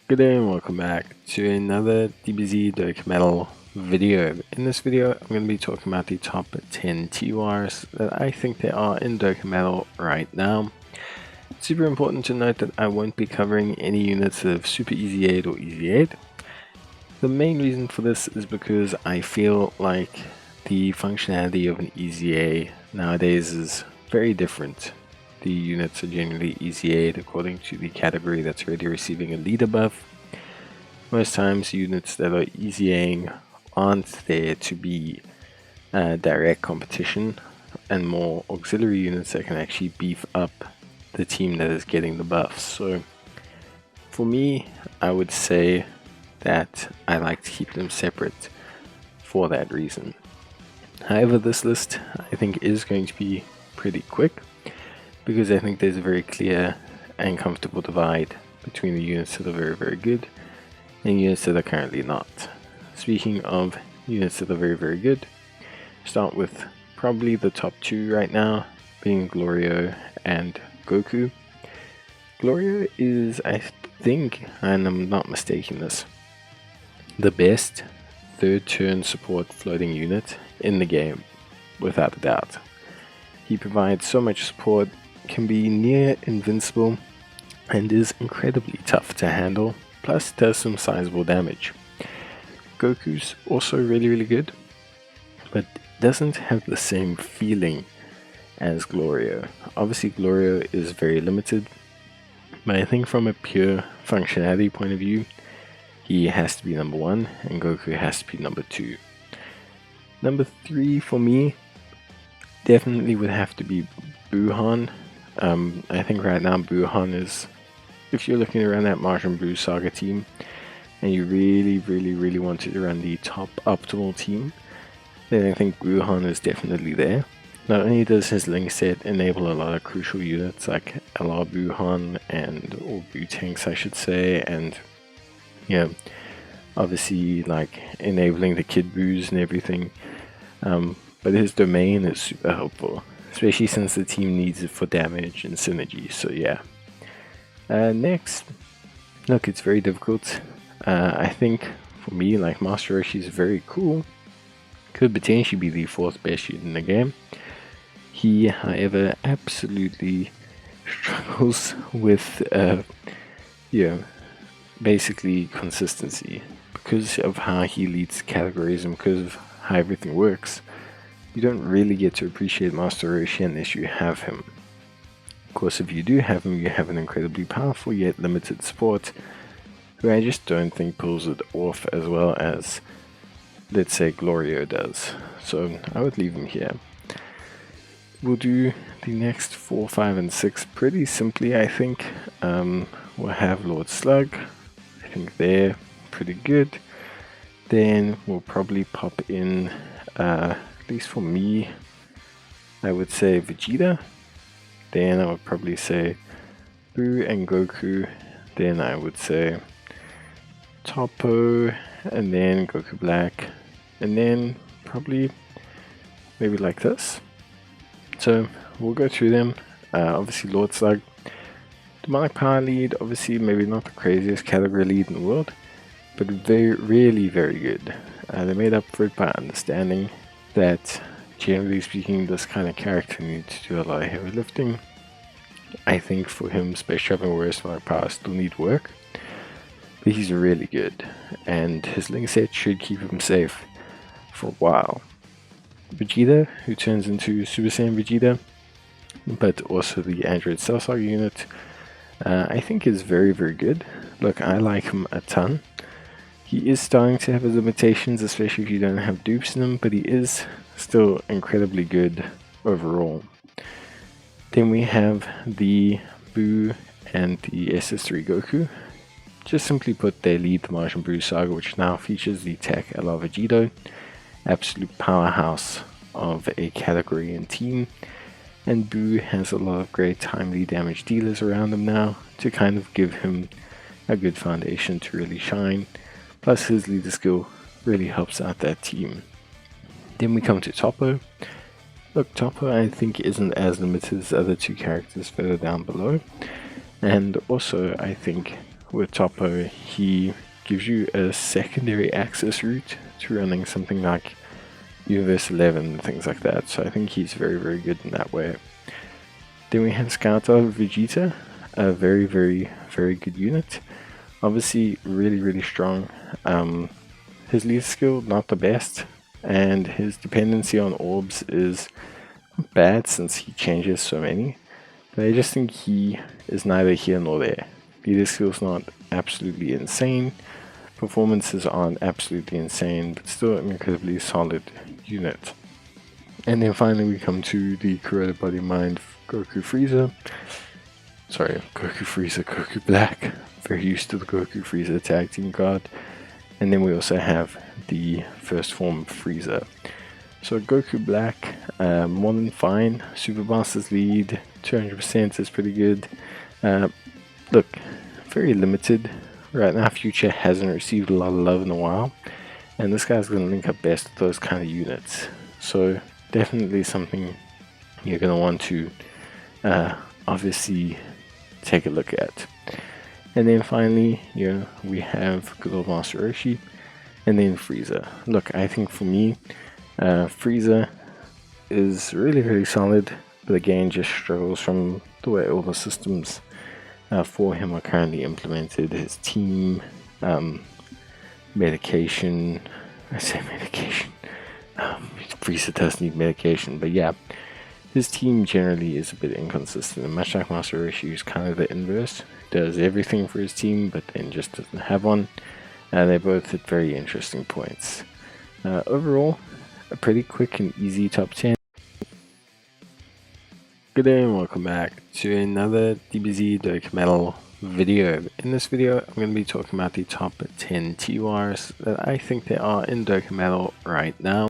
Good day and welcome back to another DBZ Dokkan video. In this video, I'm going to be talking about the top 10 TURs that I think there are in Dokkan right now. It's super important to note that I won't be covering any units of Super Easy 8 or Easy 8. The main reason for this is because I feel like the functionality of an Easy 8 nowadays is very different. The units are generally Easy 8 according to the category that's already receiving a leader buff. Most times units that are Easy 8 aren't there to be direct competition, and more auxiliary units that can actually beef up the team that is getting the buffs. So for me, I would say that I like to keep them separate for that reason. However, this list I think is going to be pretty quick, because I think there's a very clear and comfortable divide between the units that are very good and units that are currently not. Speaking of units that are very good, start with probably the top two right now, being Glio and Goku. Glio is, I think, and I'm not mistaking this, the best third turn support floating unit in the game, without a doubt. He provides so much support, can be near invincible, and is incredibly tough to handle, plus does some sizable damage. Goku's also really good, but doesn't have the same feeling as Glio. Obviously Glio is very limited, but I think from a pure functionality point of view, he has to be number 1 and Goku has to be number 2. Number 3 for me definitely would have to be Buhan. I think right now Buhan is, if you're looking around that Majin Buu Saga team and you really wanted to run the top optimal team, then I think Buhan is definitely there. Not only does his link set enable a lot of crucial units like LR Buhan or Buu tanks I should say, and obviously like enabling the Kid Boos and everything, but his domain is super helpful, especially since the team needs it for damage and synergy. So yeah. Next, look, it's very difficult. I think for me, like, Master Roshi is very cool, could potentially be the 4th best unit in the game. He, however, absolutely struggles with basically consistency, because of how he leads categories and because of how everything works. You don't really get to appreciate Master Roshi unless you have him. Of course, if you do have him, you have an incredibly powerful yet limited support, who I just don't think pulls it off as well as, let's say, Glio does. So I would leave him here. We'll do the next 4, 5, and 6 pretty simply, I think. We'll have Lord Slug. I think they're pretty good. Then we'll probably pop in, at least for me, I would say Vegeta. Then I would probably say Buu and Goku. Then I would say Toppo, and then Goku Black, and then probably maybe like this. So we'll go through them. Obviously Lord Slug, Demonic Power lead, obviously maybe not the craziest category lead in the world, but really very good. They made up for it by understanding that, generally speaking, this kind of character needs to do a lot of heavy lifting. I think for him, Space Travel and Worst Demonic Power still need work, but he's really good, and his link set should keep him safe for a while. Vegeta, who turns into Super Saiyan Vegeta, but also the Android Cell Saga unit, I think is very good. Look, I like him a ton. He is starting to have his limitations, especially if you don't have dupes in him, but he is still incredibly good overall. Then we have the Buu and the SS3 Goku. Just simply put, they lead the Majin Buu Saga, which now features the Tech LR Vegito, absolute powerhouse of a category and team. And Buu has a lot of great timely damage dealers around him now to kind of give him a good foundation to really shine. Plus his leader skill really helps out that team. Then we come to Toppo. Look, Toppo I think isn't as limited as the other two characters further down below. And also I think with Topo, he gives you a secondary access route to running something like Universe 11, things like that. So I think he's very, very good in that way. Then we have Scouter Vegeta, a very, very, very good unit. Obviously, really, really strong. His lead skill, not the best, and his dependency on orbs is bad since he changes so many. But I just think he is neither here nor there. Leader skill's not absolutely insane. Performances aren't absolutely insane, but still an incredibly solid unit. And then finally we come to the corroded body mind Goku Frieza. Sorry, Goku Frieza, Goku Black. Very used to the Goku Frieza tag team card. And then we also have the first form Frieza. So Goku Black, more than fine. Super Master's lead, 200% is pretty good. Look, very limited. Right now Future hasn't received a lot of love in a while. And this guy's going to link up best with those kind of units. So definitely something you're going to want to obviously take a look at. And then finally, we have good old Master Roshi, and then Frieza. Look, I think for me, Frieza is really, really solid, but again, just struggles from the way all the systems for him are currently implemented. His team, medication, I say medication, Frieza does need medication, but yeah, his team generally is a bit inconsistent, and much like Master Roshi is kind of the inverse. Does everything for his team, but then just doesn't have one. They're both at very interesting points. Overall, a pretty quick and easy top 10. Good day and welcome back to another DBZ Dokkan video. In this video, I'm going to be talking about the top 10 TURs that I think there are in Dokkan right now.